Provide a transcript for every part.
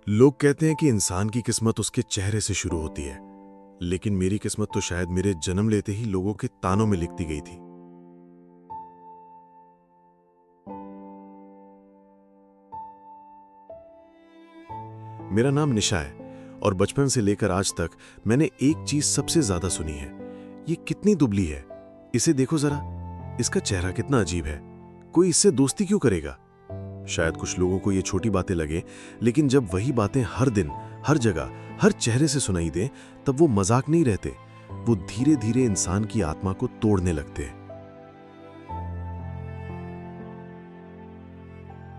लोग कहते हैं कि इंसान की किस्मत उसके चेहरे से शुरू होती है, लेकिन मेरी किस्मत तो शायद मेरे जन्म लेते ही लोगों के तानों में लिखती गई थी। मेरा नाम निशा है और बचपन से लेकर आज तक मैंने एक चीज सबसे ज्यादा सुनी है। ये कितनी दुबली है, इसे देखो जरा, इसका चेहरा कितना अजीब है, कोई इससे दोस्ती क्यों करेगा। शायद कुछ लोगों को ये छोटी बातें लगे, लेकिन जब वही बातें हर दिन, हर जगह, हर चेहरे से सुनाई दें, तब वो मजाक नहीं रहते, वो धीरे धीरे इंसान की आत्मा को तोड़ने लगते हैं।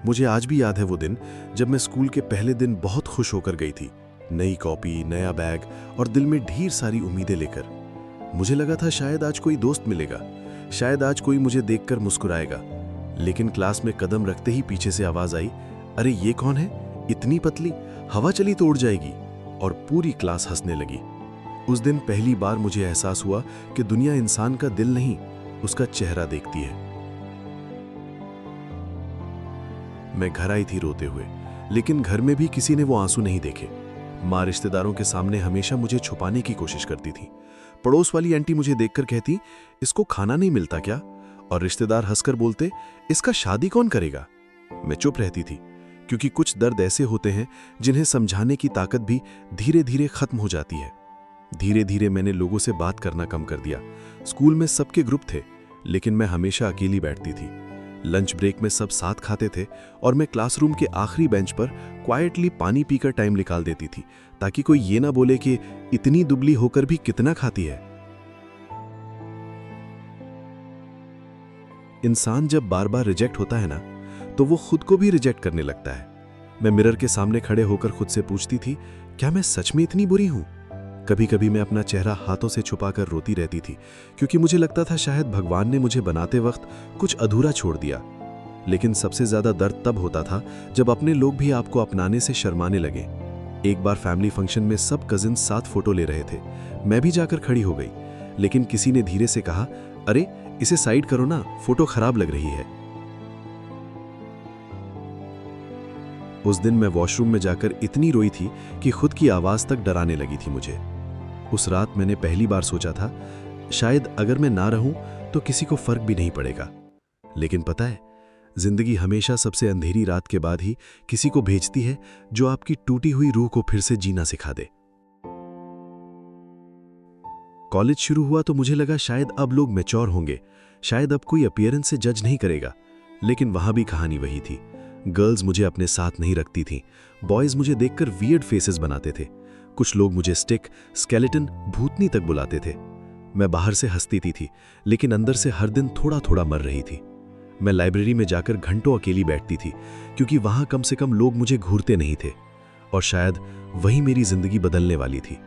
मुझे आज भी याद है वो दिन जब मैं स्कूल के पहले दिन बहुत खुश होकर गई थी, नई कॉपी, नया बैग और दिल में ढेर सारी उम्मीदें लेकर। मुझे लगा था शायद आज कोई दोस्त मिलेगा, शायद आज कोई मुझे देखकर मुस्कुराएगा। लेकिन क्लास में कदम रखते ही पीछे से आवाज आई, अरे ये कौन है, इतनी पतली, हवा चली तो उड़ जाएगी। और पूरी क्लास हंसने लगी। उस दिन पहली बार मुझे एहसास हुआ कि दुनिया इंसान का दिल नहीं, उसका चेहरा देखती है। मैं घर आई थी रोते हुए, लेकिन घर में भी किसी ने वो आंसू नहीं देखे। माँ रिश्तेदारों के सामने हमेशा मुझे छुपाने की कोशिश करती थी। पड़ोस वाली आंटी मुझे देखकर कहती, इसको खाना नहीं मिलता क्या? और रिश्तेदार हंसकर बोलते, इसका शादी कौन करेगा? मैं चुप रहती थी, क्योंकि कुछ दर्द ऐसे होते हैं जिन्हें समझाने की ताकत भी धीरे धीरे खत्म हो जाती है। धीरे धीरे मैंने लोगों से बात करना कम कर दिया। स्कूल में सबके ग्रुप थे, लेकिन मैं हमेशा अकेली बैठती थी। लंच ब्रेक में सब साथ खाते थे और मैं क्लासरूम के आखिरी बेंच पर क्वाइटली पानी पीकर टाइम निकाल देती थी, ताकि कोई ये ना बोले कि इतनी दुबली होकर भी कितना खाती है। इंसान जब बार बार रिजेक्ट होता है ना, तो वो खुद को भी रिजेक्ट करने लगता है। मैं मिरर के सामने खड़े होकर खुद से पूछती थी, क्या मैं सच में इतनी बुरी हूं? कभी कभी मैं अपना चेहरा हाथों से छुपाकर रोती रहती थी, क्योंकि मुझे लगता था शायद भगवान ने मुझे बनाते वक्त कुछ अधूरा छोड़ दिया। लेकिन सबसे ज्यादा दर्द तब होता था जब अपने लोग भी आपको अपनाने से शर्माने लगे। एक बार फैमिली फंक्शन में सब कजिन्स साथ फोटो ले रहे थे। मैं भी जाकर खड़ी हो गई, लेकिन किसी ने धीरे से कहा, अरे इसे साइड करो ना, फोटो खराब लग रही है। उस दिन मैं वॉशरूम में जाकर इतनी रोई थी कि खुद की आवाज तक डराने लगी थी मुझे। उस रात मैंने पहली बार सोचा था, शायद अगर मैं ना रहूं तो किसी को फर्क भी नहीं पड़ेगा। लेकिन पता है, जिंदगी हमेशा सबसे अंधेरी रात के बाद ही किसी को भेजती है जो आपकी टूटी हुई रूह को फिर से जीना सिखा दे। कॉलेज शुरू हुआ तो मुझे लगा शायद अब लोग मैच्योर होंगे, शायद अब कोई अपीयरेंस से जज नहीं करेगा। लेकिन वहां भी कहानी वही थी। गर्ल्स मुझे अपने साथ नहीं रखती थीं, बॉयज मुझे देखकर वियर्ड फेसेस बनाते थे। कुछ लोग मुझे स्टिक, स्केलेटन, भूतनी तक बुलाते थे। मैं बाहर से हंसती थी, लेकिन अंदर से हर दिन थोड़ा थोड़ा मर रही थी। मैं लाइब्रेरी में जाकर घंटों अकेली बैठती थी, क्योंकि वहां कम से कम लोग मुझे घूरते नहीं थे। और शायद वही मेरी जिंदगी बदलने वाली थी,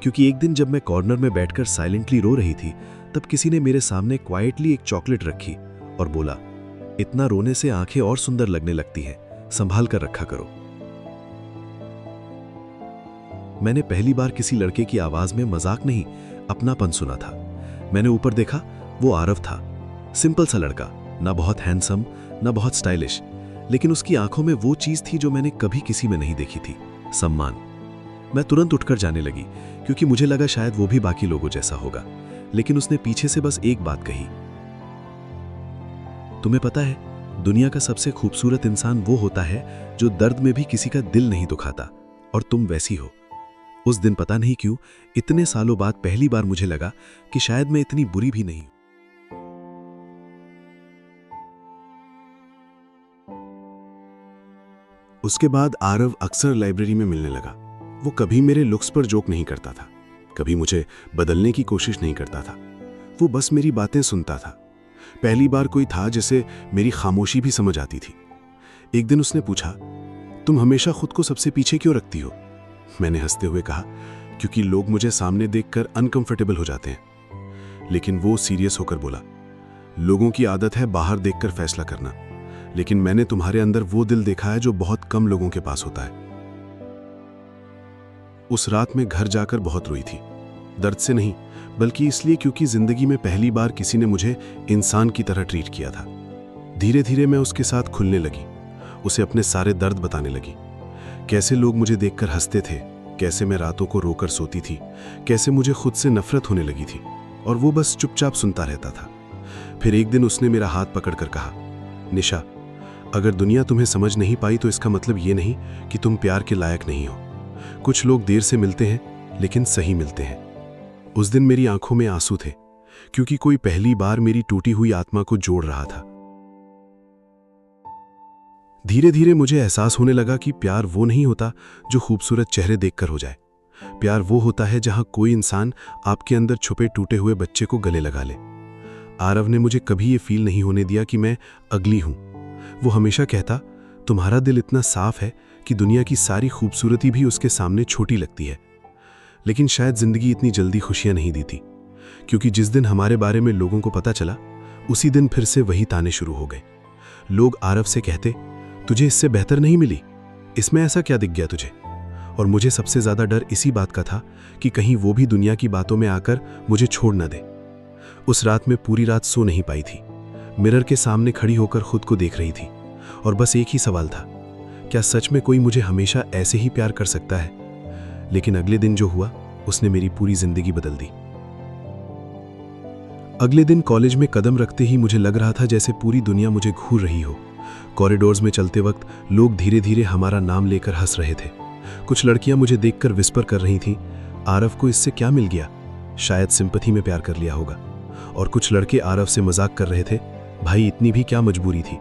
क्योंकि एक दिन जब मैं कॉर्नर में बैठकर साइलेंटली रो रही थी, तब किसी ने मेरे सामने क्वाइटली एक चॉकलेट रखी और बोला, इतना रोने से आंखें और सुंदर लगने लगती हैं, संभाल कर रखा करो। मैंने पहली बार किसी लड़के की आवाज में मजाक नहीं, अपनापन सुना था। मैंने ऊपर देखा, वो आरव था। सिंपल सा लड़का, ना बहुत हैंडसम, ना बहुत स्टाइलिश, लेकिन उसकी आंखों में वो चीज थी जो मैंने कभी किसी में नहीं देखी थी, सम्मान। मैं तुरंत उठकर जाने लगी, क्योंकि मुझे लगा शायद वो भी बाकी लोगों जैसा होगा। लेकिन उसने पीछे से बस एक बात कही, तुम्हें पता है, दुनिया का सबसे खूबसूरत इंसान वो होता है जो दर्द में भी किसी का दिल नहीं दुखाता, और तुम वैसी हो। उस दिन पता नहीं क्यों, इतने सालों बाद पहली बार मुझे लगा कि शायद मैं इतनी बुरी भी नहीं हूं। उसके बाद आरव अक्सर लाइब्रेरी में मिलने लगा। वो कभी मेरे लुक्स पर जोक नहीं करता था, कभी मुझे बदलने की कोशिश नहीं करता था। वो बस मेरी बातें सुनता था। पहली बार कोई था जिसे मेरी खामोशी भी समझ आती थी। एक दिन उसने पूछा, तुम हमेशा खुद को सबसे पीछे क्यों रखती हो? मैंने हंसते हुए कहा, क्योंकि लोग मुझे सामने देखकर अनकंफर्टेबल हो जाते हैं। लेकिन वो सीरियस होकर बोला, लोगों की आदत है बाहर देखकर फैसला करना, लेकिन मैंने तुम्हारे अंदर वो दिल देखा है जो बहुत कम लोगों के पास होता है। उस रात में घर जाकर बहुत रोई थी, दर्द से नहीं, बल्कि इसलिए क्योंकि जिंदगी में पहली बार किसी ने मुझे इंसान की तरह ट्रीट किया था। धीरे धीरे मैं उसके साथ खुलने लगी, उसे अपने सारे दर्द बताने लगी। कैसे लोग मुझे देखकर हंसते थे, कैसे मैं रातों को रोकर सोती थी, कैसे मुझे खुद से नफरत होने लगी थी और वो बस चुपचाप सुनता रहता था। फिर एक दिन उसने मेरा हाथ पकड़कर कहा, निशा, अगर दुनिया तुम्हें समझ नहीं पाई तो इसका मतलब ये नहीं कि तुम प्यार के लायक नहीं हो। कुछ लोग देर से मिलते हैं लेकिन सही मिलते हैं। उस दिन मेरी आंखों में आंसू थे, क्योंकि कोई पहली बार मेरी टूटी हुई आत्मा को जोड़ रहा था। धीरे धीरे मुझे एहसास होने लगा कि प्यार वो नहीं होता जो खूबसूरत चेहरे देखकर हो जाए। प्यार वो होता है जहां कोई इंसान आपके अंदर छुपे टूटे हुए बच्चे को गले लगा ले। आरव ने मुझे कभी ये फील नहीं होने दिया कि मैं अगली हूं। वो हमेशा कहता, तुम्हारा दिल इतना साफ है कि दुनिया की सारी खूबसूरती भी उसके सामने छोटी लगती है। लेकिन शायद जिंदगी इतनी जल्दी खुशियां नहीं दी थी, क्योंकि जिस दिन हमारे बारे में लोगों को पता चला, उसी दिन फिर से वही ताने शुरू हो गए। लोग आरव से कहते, तुझे इससे बेहतर नहीं मिली, इसमें ऐसा क्या दिख गया तुझे? और मुझे सबसे ज्यादा डर इसी बात का था कि कहीं वो भी दुनिया की बातों में आकर मुझे छोड़ न दे। उस रात में पूरी रात सो नहीं पाई थी। मिरर के सामने खड़ी होकर खुद को देख रही थी और बस एक ही सवाल था, क्या सच में कोई मुझे हमेशा ऐसे ही प्यार कर सकता है? लेकिन अगले दिन जो हुआ उसने मेरी पूरी जिंदगी बदल दी। अगले दिन कॉलेज में कदम रखते ही मुझे लग रहा था जैसे पूरी दुनिया मुझे घूर रही हो। कॉरिडोर्स में चलते वक्त लोग धीरे धीरे हमारा नाम लेकर हंस रहे थे। कुछ लड़कियां मुझे देखकर विस्पर कर रही थीं, आरव को इससे क्या मिल गया, शायद सिंपैथी में प्यार कर लिया होगा। और कुछ लड़के आरव से मजाक कर रहे थे, भाई इतनी भी क्या मजबूरी थी।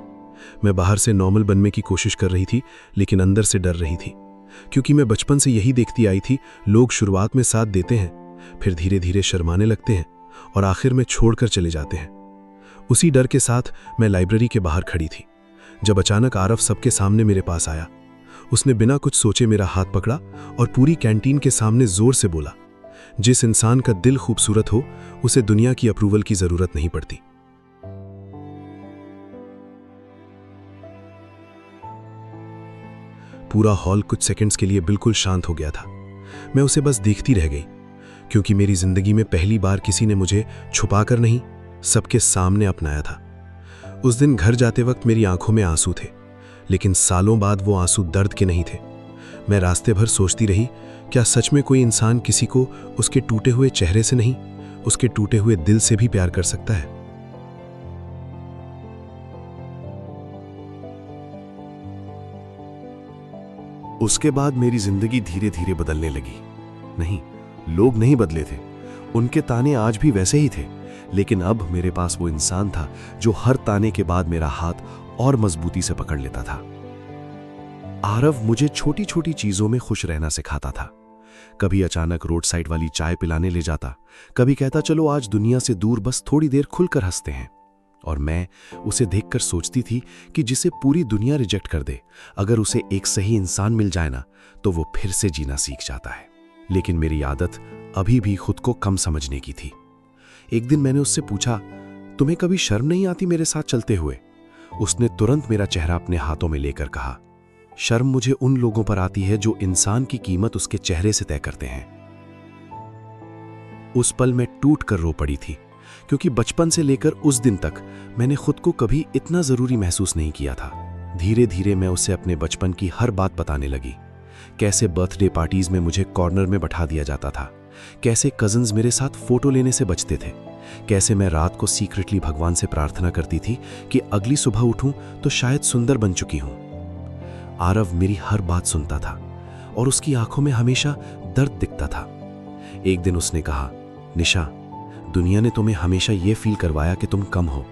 मैं बाहर से नॉर्मल बनने की कोशिश कर रही थी, लेकिन अंदर से डर रही थी, क्योंकि मैं बचपन से यही देखती आई थी, लोग शुरुआत में साथ देते हैं, फिर धीरे धीरे शर्माने लगते हैं और आखिर में छोड़कर चले जाते हैं। उसी डर के साथ मैं लाइब्रेरी के बाहर खड़ी थी, जब अचानक आरव सबके सामने मेरे पास आया। उसने बिना कुछ सोचे मेरा हाथ पकड़ा और पूरी कैंटीन के सामने जोर से बोला, जिस इंसान का दिल खूबसूरत हो उसे दुनिया की अप्रूवल की जरूरत नहीं पड़ती। पूरा हॉल कुछ सेकंड्स के लिए बिल्कुल शांत हो गया था। मैं उसे बस देखती रह गई, क्योंकि मेरी जिंदगी में पहली बार किसी ने मुझे छुपाकर नहीं, सबके सामने अपनाया था। उस दिन घर जाते वक्त मेरी आंखों में आंसू थे, लेकिन सालों बाद वो आंसू दर्द के नहीं थे। मैं रास्ते भर सोचती रही, क्या सच में कोई इंसान किसी को उसके टूटे हुए चेहरे से नहीं, उसके टूटे हुए दिल से भी प्यार कर सकता है? उसके बाद मेरी जिंदगी धीरे धीरे बदलने लगी। नहीं, लोग नहीं बदले थे, उनके ताने आज भी वैसे ही थे, लेकिन अब मेरे पास वो इंसान था जो हर ताने के बाद मेरा हाथ और मजबूती से पकड़ लेता था। आरव मुझे छोटी छोटी चीजों में खुश रहना सिखाता था। कभी अचानक रोड साइड वाली चाय पिलाने ले जाता, कभी कहता चलो आज दुनिया से दूर बस थोड़ी देर खुलकर हंसते हैं। और मैं उसे देखकर सोचती थी कि जिसे पूरी दुनिया रिजेक्ट कर दे, अगर उसे एक सही इंसान मिल जाए ना, तो वो फिर से जीना सीख जाता है। लेकिन मेरी आदत अभी भी खुद को कम समझने की थी। एक दिन मैंने उससे पूछा, तुम्हें कभी शर्म नहीं आती मेरे साथ चलते हुए? उसने तुरंत मेरा चेहरा अपने हाथों में लेकर कहा, शर्म मुझे उन लोगों पर आती है जो इंसान की कीमत उसके चेहरे से तय करते हैं। उस पल मैं टूट कर रो पड़ी थी, क्योंकि बचपन से लेकर उस दिन तक मैंने खुद को कभी इतना जरूरी महसूस नहीं किया था। धीरे धीरे मैं उसे अपने बचपन की हर बात बताने लगी। कैसे बर्थडे पार्टीज में मुझे कॉर्नर में बैठा दिया जाता था, कैसे कजिन्स मेरे साथ फोटो लेने से बचते थे, कैसे मैं रात को सीक्रेटली भगवान से प्रार्थना करती थी कि अगली सुबह उठूं तो शायद सुंदर बन चुकी हूं। आरव मेरी हर बात सुनता था और उसकी आंखों में हमेशा दर्द दिखता था। एक दिन उसने कहा, निशा, दुनिया ने तुम्हें हमेशा यह फील करवाया कि तुम कम हो,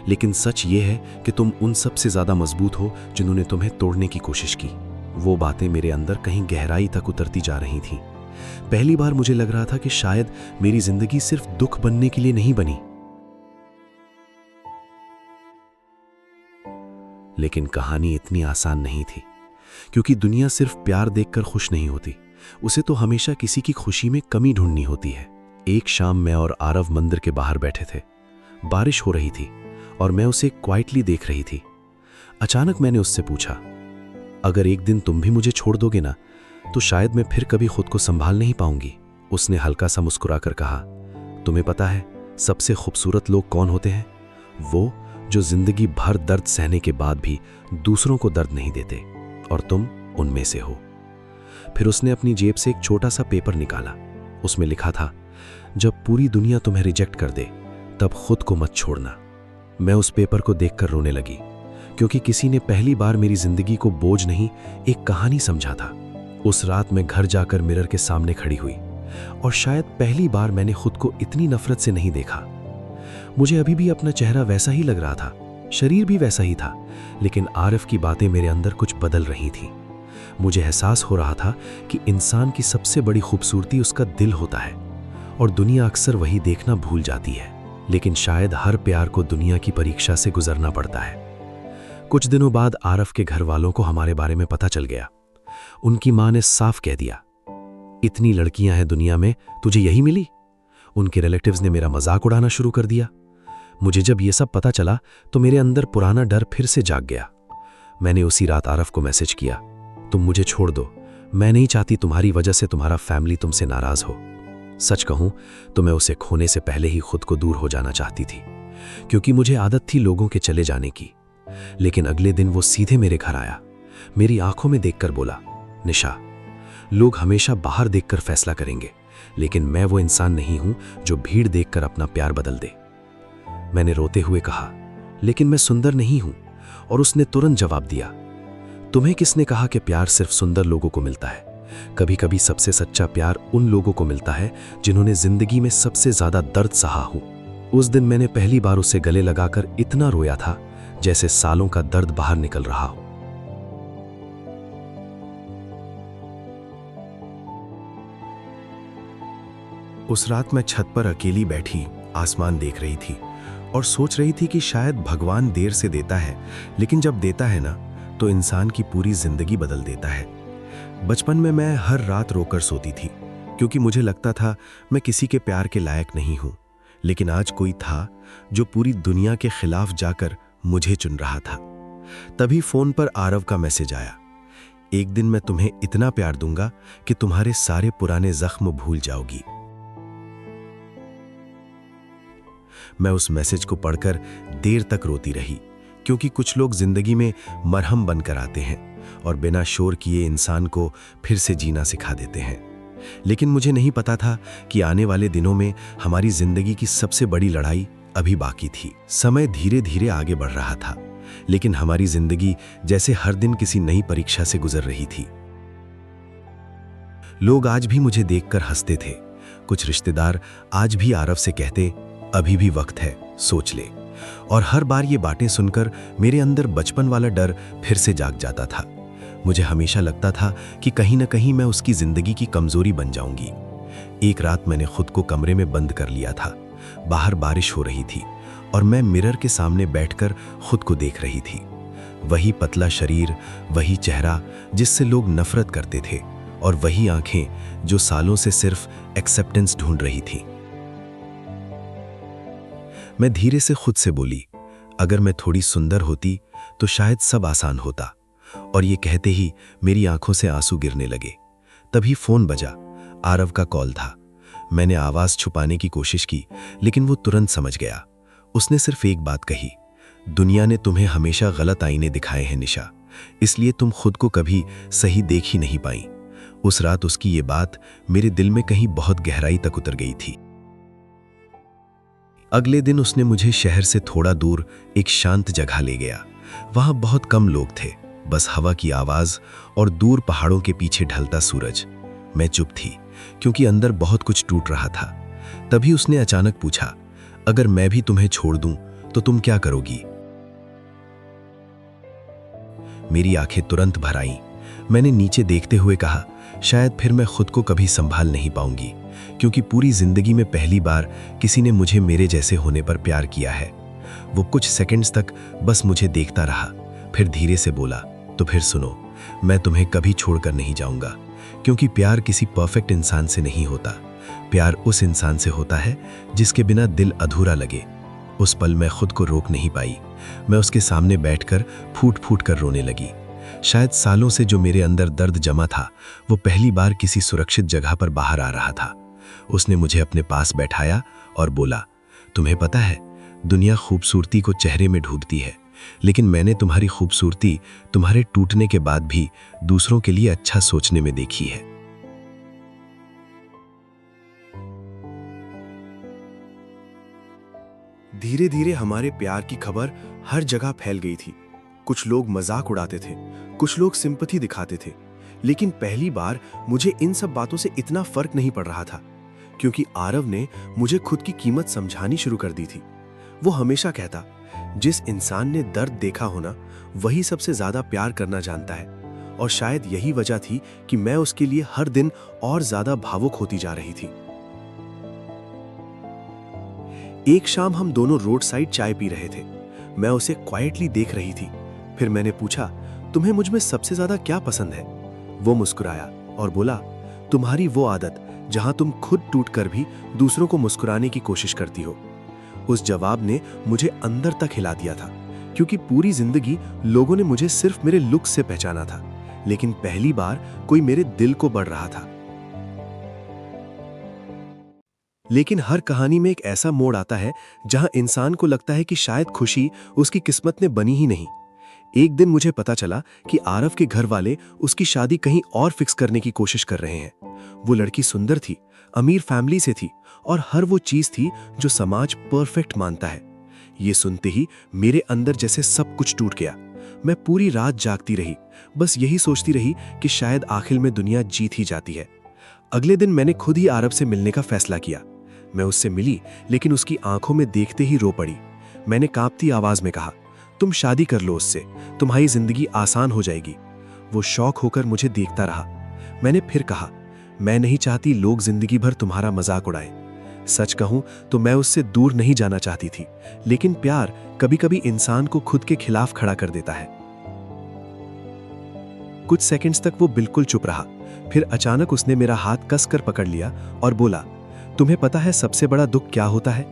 लेकिन सच ये है कि तुम उन सबसे ज्यादा मजबूत हो जिन्होंने तुम्हें तोड़ने की कोशिश की। वो बातें मेरे अंदर कहीं गहराई तक उतरती जा रही थीं। पहली बार मुझे लग रहा था कि शायद मेरी जिंदगी सिर्फ दुख बनने के लिए नहीं बनी। लेकिन कहानी इतनी आसान नहीं थी, क्योंकि दुनिया सिर्फ प्यार देखकर खुश नहीं होती, उसे तो हमेशा किसी की खुशी में कमी ढूंढनी होती है। एक शाम मैं और आरव मंदिर के बाहर बैठे थे। बारिश हो रही थी और मैं उसे क्वाइटली देख रही थी। अचानक मैंने उससे पूछा, अगर एक दिन तुम भी मुझे छोड़ दोगे ना, तो शायद मैं फिर कभी खुद को संभाल नहीं पाऊंगी। उसने हल्का सा मुस्कुराकर कहा, तुम्हें पता है सबसे खूबसूरत लोग कौन होते हैं? वो जो जिंदगी भर दर्द सहने के बाद भी दूसरों को दर्द नहीं देते, और तुम उनमें से हो। फिर उसने अपनी जेब से एक छोटा सा पेपर निकाला। उसमें लिखा था, जब पूरी दुनिया तुम्हें रिजेक्ट कर दे तब खुद को मत छोड़ना। मैं उस पेपर को देखकर रोने लगी, क्योंकि किसी ने पहली बार मेरी जिंदगी को बोझ नहीं, एक कहानी समझा था। उस रात मैं घर जाकर मिरर के सामने खड़ी हुई और शायद पहली बार मैंने खुद को इतनी नफरत से नहीं देखा। मुझे अभी भी अपना चेहरा वैसा ही लग रहा था, शरीर भी वैसा ही था, लेकिन आरिफ की बातें मेरे अंदर कुछ बदल रही थीं। मुझे एहसास हो रहा था कि इंसान की सबसे बड़ी खूबसूरती उसका दिल होता है और दुनिया अक्सर वही देखना भूल जाती है। लेकिन शायद हर प्यार को दुनिया की परीक्षा से गुजरना पड़ता है। कुछ दिनों बाद आरिफ के घर वालों को हमारे बारे में पता चल गया। उनकी मां ने साफ कह दिया, इतनी लड़कियां हैं दुनिया में, तुझे यही मिली? उनके रिलेटिव्स ने मेरा मजाक उड़ाना शुरू कर दिया। मुझे जब ये सब पता चला तो मेरे अंदर पुराना डर फिर से जाग गया। मैंने उसी रात आरिफ को मैसेज किया, तुम मुझे छोड़ दो, मैं नहीं चाहती तुम्हारी वजह से तुम्हारा फैमिली तुमसे नाराज हो। सच कहूं तो मैं उसे खोने से पहले ही खुद को दूर हो जाना चाहती थी, क्योंकि मुझे आदत थी लोगों के चले जाने की। लेकिन अगले दिन वो सीधे मेरे घर आया, मेरी आंखों में देखकर बोला, निशा, लोग हमेशा बाहर देखकर फैसला करेंगे, लेकिन मैं वो इंसान नहीं हूं जो भीड़ देखकर अपना प्यार बदल दे। मैंने रोते हुए कहा, लेकिन मैं सुंदर नहीं हूं। और उसने तुरंत जवाब दिया, तुम्हें किसने कहा कि प्यार सिर्फ सुंदर लोगों को मिलता है? कभी कभी सबसे सच्चा प्यार उन लोगों को मिलता है जिन्होंने जिंदगी में सबसे ज्यादा दर्द सहा हो। उस दिन मैंने पहली बार उसे गले लगाकर इतना रोया था जैसे सालों का दर्द बाहर निकल रहा हो। उस रात मैं छत पर अकेली बैठी आसमान देख रही थी और सोच रही थी कि शायद भगवान देर से देता है, लेकिन जब देता है ना तो इंसान की पूरी जिंदगी बदल देता है। बचपन में मैं हर रात रोकर सोती थी, क्योंकि मुझे लगता था मैं किसी के प्यार के लायक नहीं हूं। लेकिन आज कोई था जो पूरी दुनिया के खिलाफ जाकर मुझे चुन रहा था। तभी फोन पर आरव का मैसेज आया, एक दिन मैं तुम्हें इतना प्यार दूंगा कि तुम्हारे सारे पुराने जख्म भूल जाओगी। मैं उस मैसेज को पढ़कर देर तक रोती रही, क्योंकि कुछ लोग जिंदगी में मरहम बनकर आते हैं और बिना शोर किए इंसान को फिर से जीना सिखा देते हैं। लेकिन मुझे नहीं पता था कि आने वाले दिनों में हमारी जिंदगी की सबसे बड़ी लड़ाई अभी बाकी थी। समय धीरे धीरे आगे बढ़ रहा था, लेकिन हमारी जिंदगी जैसे हर दिन किसी नई परीक्षा से गुजर रही थी। लोग आज भी मुझे देखकर हंसते थे। कुछ रिश्तेदार आज भी आरव से कहते, अभी भी वक्त है, सोच ले। और हर बार ये बातें सुनकर मेरे अंदर बचपन वाला डर फिर से जाग जाता था। मुझे हमेशा लगता था कि कहीं ना कहीं मैं उसकी जिंदगी की कमजोरी बन जाऊंगी। एक रात मैंने खुद को कमरे में बंद कर लिया था। बाहर बारिश हो रही थी और मैं मिरर के सामने बैठकर खुद को देख रही थी। वही पतला शरीर, वही चेहरा जिससे लोग नफरत करते थे, और वही आंखें जो सालों से सिर्फ एक्सेप्टेंस ढूंढ रही थी। मैं धीरे से खुद से बोली, अगर मैं थोड़ी सुंदर होती तो शायद सब आसान होता। और ये कहते ही मेरी आंखों से आंसू गिरने लगे। तभी फोन बजा। आरव का कॉल था। मैंने आवाज छुपाने की कोशिश की, लेकिन वो तुरंत समझ गया। उसने सिर्फ एक बात कही, दुनिया ने तुम्हें हमेशा गलत आईने दिखाए हैं निशा, इसलिए तुम खुद को कभी सही देख ही नहीं पाई। उस रात उसकी ये बात मेरे दिल में कहीं बहुत गहराई तक उतर गई थी। अगले दिन उसने मुझे शहर से थोड़ा दूर एक शांत जगह ले गया। वहां बहुत कम लोग थे, बस हवा की आवाज और दूर पहाड़ों के पीछे ढलता सूरज। मैं चुप थी, क्योंकि अंदर बहुत कुछ टूट रहा था। तभी उसने अचानक पूछा, अगर मैं भी तुम्हें छोड़ दूं तो तुम क्या करोगी? मेरी आंखें तुरंत भर आईं। मैंने नीचे देखते हुए कहा, शायद फिर मैं खुद को कभी संभाल नहीं पाऊंगी, क्योंकि पूरी जिंदगी में पहली बार किसी ने मुझे मेरे जैसे होने पर प्यार किया है। वो कुछ सेकंड्स तक बस मुझे देखता रहा, फिर धीरे से बोला, तो फिर सुनो, मैं तुम्हें कभी छोड़कर नहीं जाऊंगा, क्योंकि प्यार किसी परफेक्ट इंसान से नहीं होता। प्यार उस इंसान से होता है जिसके बिना दिल अधूरा लगे। उस पल मैं खुद को रोक नहीं पाई। मैं उसके सामने बैठकर फूट फूट कर रोने लगी। शायद सालों से जो मेरे अंदर दर्द जमा था, वो पहली बार किसी सुरक्षित जगह पर बाहर आ रहा था। उसने मुझे अपने पास बैठाया और बोला, तुम्हें पता है, दुनिया खूबसूरती को चेहरे में ढूंढती है, लेकिन मैंने तुम्हारी खूबसूरती तुम्हारे टूटने के बाद भी दूसरों के लिए अच्छा सोचने में देखी है। धीरे धीरे हमारे प्यार की खबर हर जगह फैल गई थी। कुछ लोग मजाक उड़ाते थे, कुछ लोग सिंपैथी दिखाते थे, लेकिन पहली बार मुझे इन सब बातों से इतना फर्क नहीं पड़ रहा था, क्योंकि आरव ने मुझे खुद की कीमत समझानी शुरू कर दी थी। वो हमेशा कहता, जिस इंसान ने दर्द देखा होना वही सबसे ज्यादा प्यार करना जानता है, और शायद यही वजह थी कि मैं उसके लिए हर दिन और ज्यादा भावुक होती जा रही थी। एक शाम हम दोनों रोड साइड चाय पी रहे थे। मैं उसे क्वाइटली देख रही थी। फिर मैंने पूछा, तुम्हें मुझ में सबसे ज्यादा क्या पसंद है? वो मुस्कुराया और बोला, तुम्हारी वो आदत जहां तुम खुद टूटकर भी दूसरों को मुस्कुराने की कोशिश करती हो। उस जवाब ने मुझे अंदर तक हिला दिया था, क्योंकि पूरी जिंदगी लोगों ने मुझे सिर्फ मेरे लुक से पहचाना था, लेकिन पहली बार कोई मेरे दिल को बढ़ रहा था। लेकिन हर कहानी में एक ऐसा मोड़ आता है जहां इंसान को लगता है कि शायद खुशी उसकी किस्मत में बनी ही नहीं। एक दिन मुझे पता चला कि आरव के घर वाले उसकी शादी कहीं और फिक्स करने की कोशिश कर रहे हैं। वो लड़की सुंदर थी, अमीर फैमिली से थी, और हर वो चीज थी जो समाज परफेक्ट मानता है। ये सुनते ही मेरे अंदर जैसे सब कुछ टूट गया। मैं पूरी रात जागती रही, बस यही सोचती रही कि शायद आखिर में दुनिया जीत ही जाती है। अगले दिन मैंने खुद ही आरव से मिलने का फैसला किया। मैं उससे मिली, लेकिन उसकी आंखों में देखते ही रो पड़ी। मैंने कांपती आवाज में कहा, तुम शादी कर लो उससे, तुम्हारी जिंदगी आसान हो जाएगी। वो शौक होकर मुझे देखता रहा। मैंने फिर कहा, मैं नहीं चाहती लोग जिंदगी भर तुम्हारा मजाक उड़ाएं। सच कहूं तो मैं उससे दूर नहीं जाना चाहती थी, लेकिन प्यार कभी कभी इंसान को खुद के खिलाफ खड़ा कर देता है। कुछ सेकंड्स तक वो बिल्कुल चुप रहा। फिर अचानक उसने मेरा हाथ कसकर पकड़ लिया और बोला, तुम्हें पता है सबसे बड़ा दुख क्या होता है?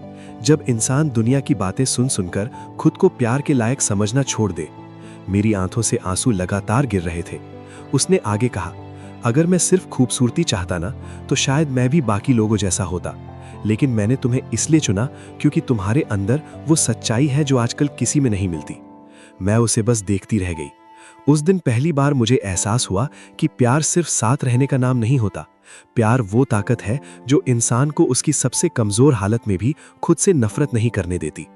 जब इंसान दुनिया की बातें सुन सुनकर खुद को प्यार के लायक समझना छोड़ दे। मेरी आंखों से आंसू लगातार गिर रहे थे। उसने आगे कहा, अगर मैं सिर्फ खूबसूरती चाहता ना, तो शायद मैं भी बाकी लोगों जैसा होता, लेकिन मैंने तुम्हें इसलिए चुना क्योंकि तुम्हारे अंदर वो सच्चाई है जो आजकल किसी में नहीं मिलती। मैं उसे बस देखती रह गई। उस दिन पहली बार मुझे एहसास हुआ कि प्यार सिर्फ साथ रहने का नाम नहीं होता। प्यार वो ताकत है जो इंसान को उसकी सबसे कमजोर हालत में भी खुद से नफरत नहीं करने देती।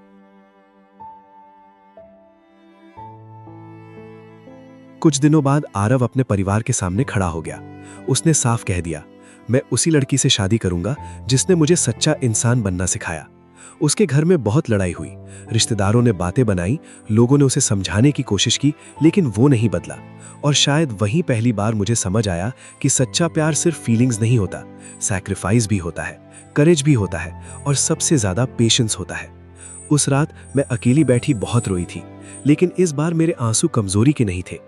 कुछ दिनों बाद आरव अपने परिवार के सामने खड़ा हो गया। उसने साफ कह दिया, मैं उसी लड़की से शादी करूंगा जिसने मुझे सच्चा इंसान बनना सिखाया। उसके घर में बहुत लड़ाई हुई, रिश्तेदारों ने बातें बनाई, लोगों ने उसे समझाने की कोशिश की, लेकिन वो नहीं बदला। और शायद वहीं पहली बार मुझे समझ आया कि सच्चा प्यार सिर्फ फीलिंग्स नहीं होता, सैक्रिफाइस भी होता है, करेज भी होता है, और सबसे ज्यादा पेशेंस होता है। उस रात मैं अकेली बैठी बहुत रोई थी, लेकिन इस बार मेरे आंसू कमजोरी के नहीं थे।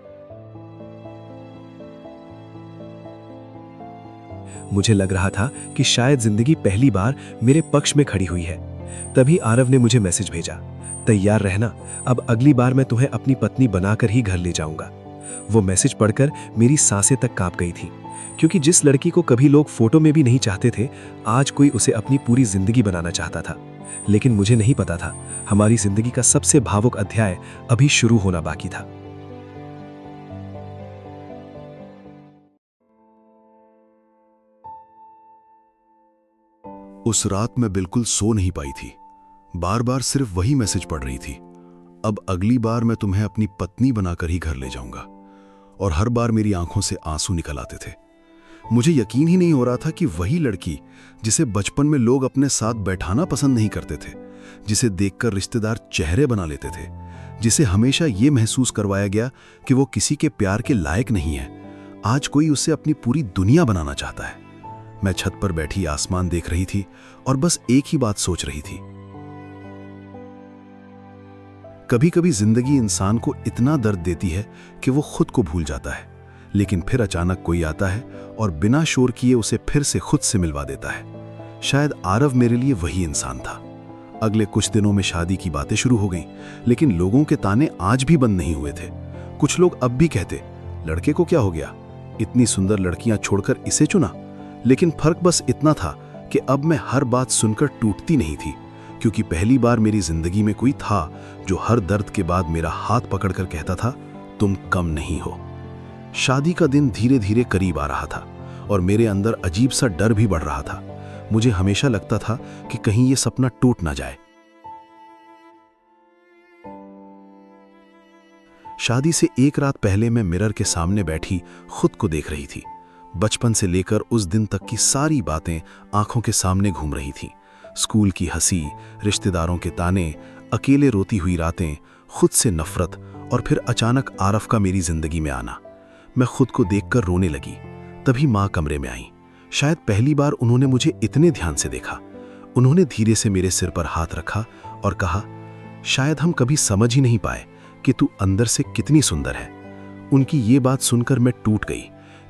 मुझे लग रहा था कि शायद जिंदगी पहली बार मेरे पक्ष में खड़ी हुई है। तभी आरव ने मुझे मैसेज भेजा, तैयार रहना, अब अगली बार मैं तुम्हें अपनी पत्नी बनाकर ही घर ले जाऊंगा। वो मैसेज पढ़कर मेरी सांसें तक कांप गई थी, क्योंकि जिस लड़की को कभी लोग फोटो में भी नहीं चाहते थे, आज कोई उसे अपनी पूरी जिंदगी बनाना चाहता था। लेकिन मुझे नहीं पता था, हमारी जिंदगी का सबसे भावुक अध्याय अभी शुरू होना बाकी था। उस रात मैं बिल्कुल सो नहीं पाई थी। बार बार सिर्फ वही मैसेज पढ़ रही थी, अब अगली बार मैं तुम्हें अपनी पत्नी बनाकर ही घर ले जाऊंगा। और हर बार मेरी आंखों से आंसू निकल आते थे। मुझे यकीन ही नहीं हो रहा था कि वही लड़की जिसे बचपन में लोग अपने साथ बैठाना पसंद नहीं करते थे, जिसे देखकर रिश्तेदार चेहरे बना लेते थे, जिसे हमेशा ये महसूस करवाया गया कि वो किसी के प्यार के लायक नहीं है, आज कोई उसे अपनी पूरी दुनिया बनाना चाहता है। मैं छत पर बैठी आसमान देख रही थी और बस एक ही बात सोच रही थी। कभी कभी जिंदगी इंसान को इतना दर्द देती है कि वो खुद को भूल जाता है, लेकिन फिर अचानक कोई आता है और बिना शोर किए उसे फिर से खुद से मिलवा देता है। शायद आरव मेरे लिए वही इंसान था। अगले कुछ दिनों में शादी की बातें शुरू हो गईं, लेकिन लोगों के ताने आज भी बंद नहीं हुए थे। कुछ लोग अब भी कहते, लड़के को क्या हो गया, इतनी सुंदर लड़कियां छोड़कर इसे चुना। लेकिन फर्क बस इतना था कि अब मैं हर बात सुनकर टूटती नहीं थी, क्योंकि पहली बार मेरी जिंदगी में कोई था जो हर दर्द के बाद मेरा हाथ पकड़कर कहता था, तुम कम नहीं हो। शादी का दिन धीरे धीरे करीब आ रहा था और मेरे अंदर अजीब सा डर भी बढ़ रहा था। मुझे हमेशा लगता था कि कहीं ये सपना टूट ना जाए। शादी से एक रात पहले मैं मिरर के सामने बैठी खुद को देख रही थी। बचपन से लेकर उस दिन तक की सारी बातें आंखों के सामने घूम रही थीं। स्कूल की हंसी, रिश्तेदारों के ताने, अकेले रोती हुई रातें, खुद से नफरत और फिर अचानक आरफ का मेरी जिंदगी में आना। मैं खुद को देखकर रोने लगी। तभी माँ कमरे में आई। शायद पहली बार उन्होंने मुझे इतने ध्यान से देखा। उन्होंने धीरे से मेरे सिर पर हाथ रखा और कहा, शायद हम कभी समझ ही नहीं पाए कि तू अंदर से कितनी सुंदर है। उनकी ये बात सुनकर मैं टूट गई,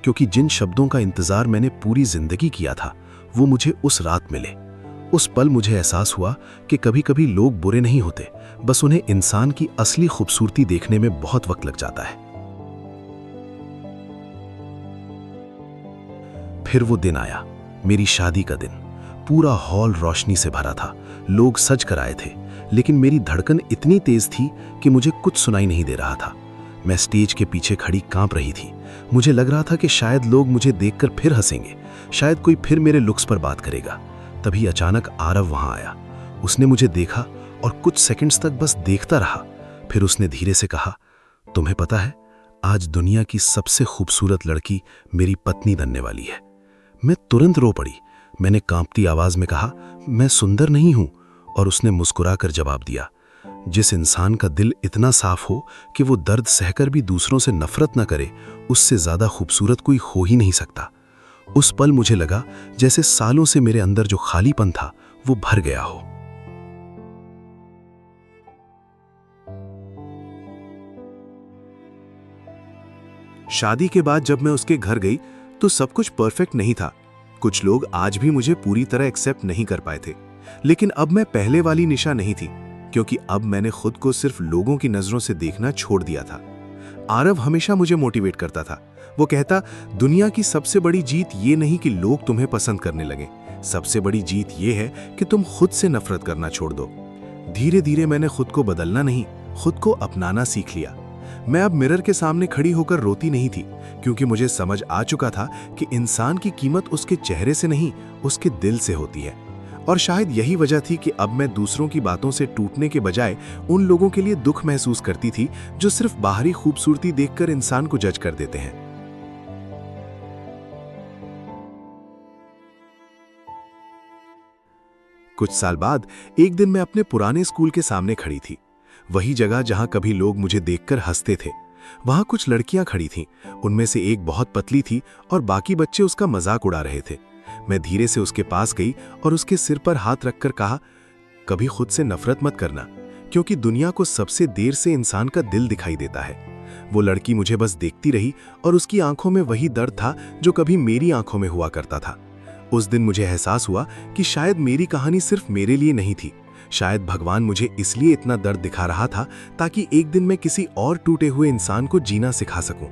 क्योंकि जिन शब्दों का इंतजार मैंने पूरी जिंदगी किया था वो मुझे उस रात मिले। उस पल मुझे एहसास हुआ कि कभी कभी लोग बुरे नहीं होते, बस उन्हें इंसान की असली खूबसूरती देखने में बहुत वक्त लग जाता है। फिर वो दिन आया, मेरी शादी का दिन। पूरा हॉल रोशनी से भरा था, लोग सज कर आए थे, लेकिन मेरी धड़कन इतनी तेज थी कि मुझे कुछ सुनाई नहीं दे रहा था। मैं स्टेज के पीछे खड़ी कांप रही थी। मुझे लग रहा था कि शायद लोग मुझे देखकर फिर हंसेंगे, शायद कोई फिर मेरे लुक्स पर बात करेगा। तभी अचानक आरव वहां आया। उसने मुझे देखा और कुछ सेकंड्स तक बस देखता रहा। फिर उसने धीरे से कहा, तुम्हें पता है, आज दुनिया की सबसे खूबसूरत लड़की मेरी पत्नी बनने वाली है। मैं तुरंत रो पड़ी। मैंने कांपती आवाज में कहा, मैं सुंदर नहीं हूं। और उसने मुस्कुराकर जवाब दिया, जिस इंसान का दिल इतना साफ हो कि वो दर्द सहकर भी दूसरों से नफरत न करे, उससे ज्यादा खूबसूरत कोई हो ही नहीं सकता। उस पल मुझे लगा जैसे सालों से मेरे अंदर जो खालीपन था वो भर गया हो। शादी के बाद जब मैं उसके घर गई तो सब कुछ परफेक्ट नहीं था। कुछ लोग आज भी मुझे पूरी तरह एक्सेप्ट नहीं कर पाए थे, लेकिन अब मैं पहले वाली निशा नहीं थी, क्योंकि अब मैंने खुद को सिर्फ लोगों की नजरों से देखना छोड़ दिया था। आरव हमेशा मुझे मोटिवेट करता था। वो कहता, दुनिया की सबसे बड़ी जीत ये नहीं कि लोग तुम्हें पसंद करने लगे, सबसे बड़ी जीत ये है कि तुम खुद से नफरत करना छोड़ दो। धीरे धीरे मैंने खुद को बदलना नहीं, खुद को अपनाना सीख लिया। मैं अब मिरर के सामने खड़ी होकर रोती नहीं थी, क्योंकि मुझे समझ आ चुका था कि इंसान की कीमत उसके चेहरे से नहीं, उसके दिल से होती है। और शायद यही वजह थी कि अब मैं दूसरों की बातों से टूटने के बजाय उन लोगों के लिए दुख महसूस करती थी जो सिर्फ बाहरी खूबसूरती देखकर इंसान को जज कर देते हैं। कुछ साल बाद एक दिन मैं अपने पुराने स्कूल के सामने खड़ी थी, वही जगह जहां कभी लोग मुझे देखकर हंसते थे। वहां कुछ लड़कियां खड़ी थीं, उनमें से एक बहुत पतली थी और बाकी बच्चे उसका मजाक उड़ा रहे थे। मैं धीरे से उसके पास गई और उसके सिर पर हाथ रखकर कहा, कभी खुद से नफरत मत करना, क्योंकि दुनिया को सबसे देर से इंसान का दिल दिखाई देता है। वो लड़की मुझे बस देखती रही और उसकी आंखों में वही दर्द था जो कभी मेरी आंखों में हुआ करता था। उस दिन मुझे एहसास हुआ कि शायद मेरी कहानी सिर्फ मेरे लिए नहीं थी। शायद भगवान मुझे इसलिए इतना दर्द दिखा रहा था ताकि एक दिन मैं किसी और टूटे हुए इंसान को जीना सिखा सकूं।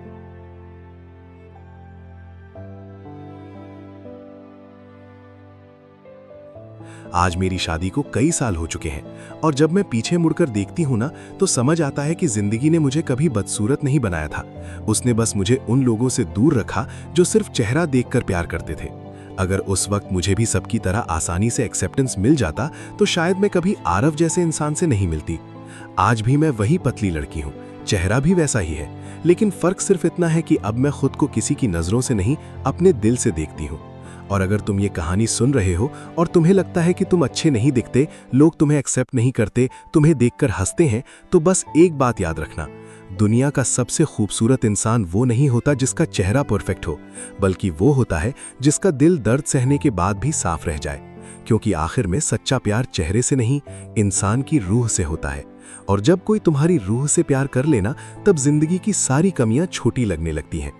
आज मेरी शादी को कई साल हो चुके हैं और जब मैं पीछे मुड़कर देखती हूं ना, तो समझ आता है कि जिंदगी ने मुझे कभी बदसूरत नहीं बनाया था। उसने बस मुझे उन लोगों से दूर रखा जो सिर्फ चेहरा देखकर प्यार करते थे। अगर उस वक्त मुझे भी सबकी तरह आसानी से एक्सेप्टेंस मिल जाता तो शायद मैं कभी आरव जैसे इंसान से नहीं मिलती। आज भी मैं वही पतली लड़की हूँ, चेहरा भी वैसा ही है, लेकिन फर्क सिर्फ इतना है कि अब मैं खुद को किसी की नजरों से नहीं, अपने दिल से देखती हूँ। और अगर तुम ये कहानी सुन रहे हो और तुम्हें लगता है कि तुम अच्छे नहीं दिखते, लोग तुम्हें एक्सेप्ट नहीं करते, तुम्हें देखकर हंसते हैं, तो बस एक बात याद रखना, दुनिया का सबसे खूबसूरत इंसान वो नहीं होता जिसका चेहरा परफेक्ट हो, बल्कि वो होता है जिसका दिल दर्द सहने के बाद भी साफ रह जाए। क्योंकि आखिर में सच्चा प्यार चेहरे से नहीं, इंसान की रूह से होता है। और जब कोई तुम्हारी रूह से प्यार कर लेना, तब जिंदगी की सारी कमियां छोटी लगने लगती हैं।